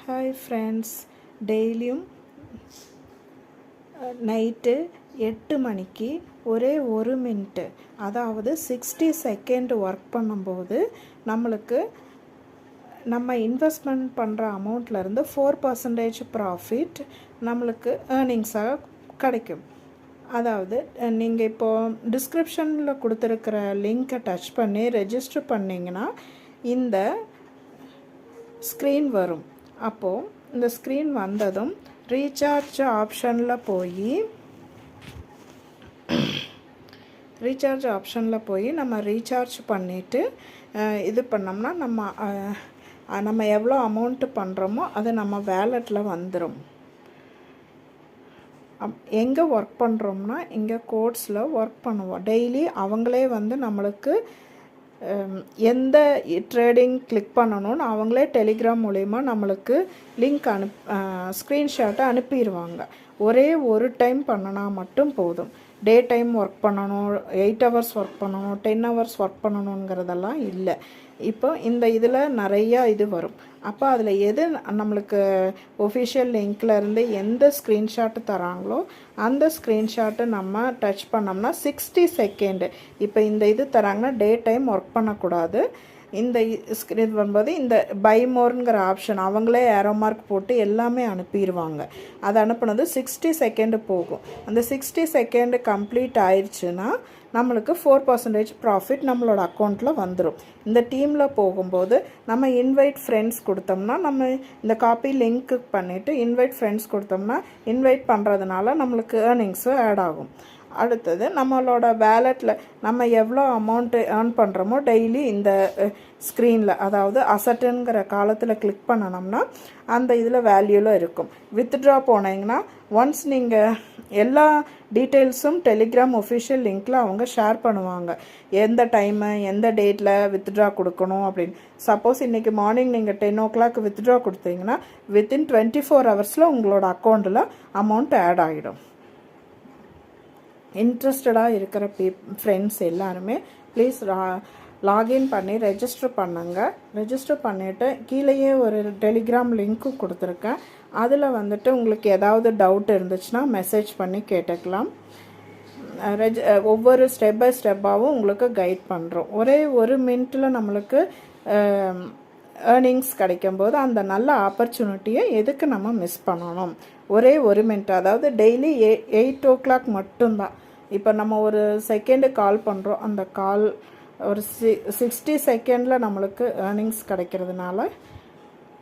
Hi friends, டெய்லியும் night 8 மணிக்கு ஒரே 1 மினிட்டு, அதாவது 60 செகண்ட் ஒர்க் பண்ணும்போது நம்மளுக்கு நம்ம இன்வெஸ்ட்மெண்ட் பண்ணுற அமௌண்ட்லேருந்து 4% ப்ராஃபிட் நம்மளுக்கு ஏர்னிங்ஸாக கிடைக்கும். அதாவது நீங்கள் இப்போது டிஸ்கிரிப்ஷனில் கொடுத்துருக்கிற லிங்க்கை டச் பண்ணி ரெஜிஸ்டர் பண்ணிங்கன்னா இந்த ஸ்க்ரீன் வரும். அப்போது இந்த ஸ்க்ரீன் வந்ததும் ரீசார்ஜ் ஆப்ஷனில் போய் நம்ம ரீசார்ஜ் பண்ணிவிட்டு இது பண்ணோம்னா நம்ம எவ்வளோ அமௌண்ட்டு பண்ணுறோமோ அது நம்ம வேலெட்டில் வந்துடும். எங்கே ஒர்க் பண்ணுறோம்னா இங்கே கோட்ஸில் ஒர்க் பண்ணுவோம். டெய்லி அவங்களே வந்து நம்மளுக்கு எந்த ட்ரேடிங் கிளிக் பண்ணணும்னு அவங்களே டெலிகிராம் மூலயமா நம்மளுக்கு லிங்க் ஸ்க்ரீன்ஷாட்டை அனுப்பிடுவாங்க. ஒரே ஒரு டைம் பண்ணினா மட்டும் போதும். டே டைம் ஒர்க் பண்ணணும், 8 ஹவர்ஸ் ஒர்க் பண்ணணும், 10 ஹவர்ஸ் ஒர்க் பண்ணணுங்கிறதெல்லாம் இல்லை. இப்போ இந்த இதில் நிறையா இது வரும். அப்போ அதில் எது நம்மளுக்கு ஒஃபிஷியல் லிங்க்லேருந்து எந்த ஸ்க்ரீன்ஷாட்டு தராங்களோ அந்த ஸ்க்ரீன்ஷாட்டை நம்ம டச் பண்ணோம்னா 60 செகண்டு. இப்போ இந்த இது தராங்கன்னா டே டைம் ஒர்க் பண்ணக்கூடாது. இந்த ஸ்க்ரீன் வரும்போது இந்த பை மோர்ங்கிற ஆப்ஷன் அவங்களே ஏரோ மார்க் போட்டு எல்லாமே அனுப்பிடுவாங்க. அது அனுப்புனது 60 செகண்டு போகும். அந்த 60 செகண்டு கம்ப்ளீட் ஆயிடுச்சுன்னா நம்மளுக்கு 4% ப்ராஃபிட் நம்மளோட அக்கௌண்ட்டில் வந்துடும். இந்த டீமில் போகும்போது நம்ம இன்வைட் ஃப்ரெண்ட்ஸ் கொடுத்தோம்னா நம்ம இந்த காப்பி லிங்க்கு பண்ணிவிட்டு இன்வைட் ஃப்ரெண்ட்ஸ் கொடுத்தோம்னா இன்வைட் பண்ணுறதுனால நம்மளுக்கு ஏர்னிங்ஸும் ஆட் ஆகும். அடுத்தது நம்மளோட வேலெட்டில் நம்ம எவ்வளோ அமௌண்ட்டு ஏர்ன் பண்ணுறோமோ டெய்லி இந்த ஸ்க்ரீனில், அதாவது அசட்டுங்கிற காலத்தில் கிளிக் பண்ணணும்னா அந்த இதில் வேல்யூவில் இருக்கும். வித்ட்ரா போனீங்கன்னா ஒன்ஸ் நீங்கள் எல்லா டீட்டெயில்ஸும் டெலிகிராம் ஒஃபிஷியல் லிங்க்கில் அவங்க ஷேர் பண்ணுவாங்க. எந்த டைமு எந்த டேட்டில் வித்ட்ரா கொடுக்கணும் அப்படின்னு. சப்போஸ் இன்றைக்கி மார்னிங் நீங்கள் 10 o'clock வித்ட்ரா கொடுத்தீங்கன்னா வித்தின் 24 ஹவர்ஸில் உங்களோட அக்கௌண்ட்டில் அமௌண்ட் ஆட் ஆகிடும். இன்ட்ரெஸ்டடாக இருக்கிற ஃப்ரெண்ட்ஸ் எல்லாருமே ப்ளீஸ் லாகின் பண்ணி ரெஜிஸ்டர் பண்ணுங்கள். ரெஜிஸ்டர் பண்ணிவிட்டு கீழேயே ஒரு டெலிகிராம் லிங்க்கு கொடுத்துருக்கேன். அதில் வந்துட்டு உங்களுக்கு ஏதாவது டவுட் இருந்துச்சுன்னா மெசேஜ் பண்ணி கேட்டுக்கலாம். ஒவ்வொரு ஸ்டெப் பை ஸ்டெப்பாகவும் உங்களுக்கு கைட் பண்ணுறோம். ஒரே 1 மினிட்டில் நம்மளுக்கு ஏர்னிங்ஸ் கிடைக்கும்போது அந்த நல்ல ஆப்பர்ச்சுனிட்டியை எதுக்கு நம்ம மிஸ் பண்ணணும்? ஒரே 1 மினிட், அதாவது டெய்லி 8 o'clock மட்டும்தான். இப்போ நம்ம ஒரு செகண்டு கால் பண்ணுறோம், அந்த கால் ஒரு 60 செகண்டில் நம்மளுக்கு ஏர்னிங்ஸ் கிடைக்கிறதுனால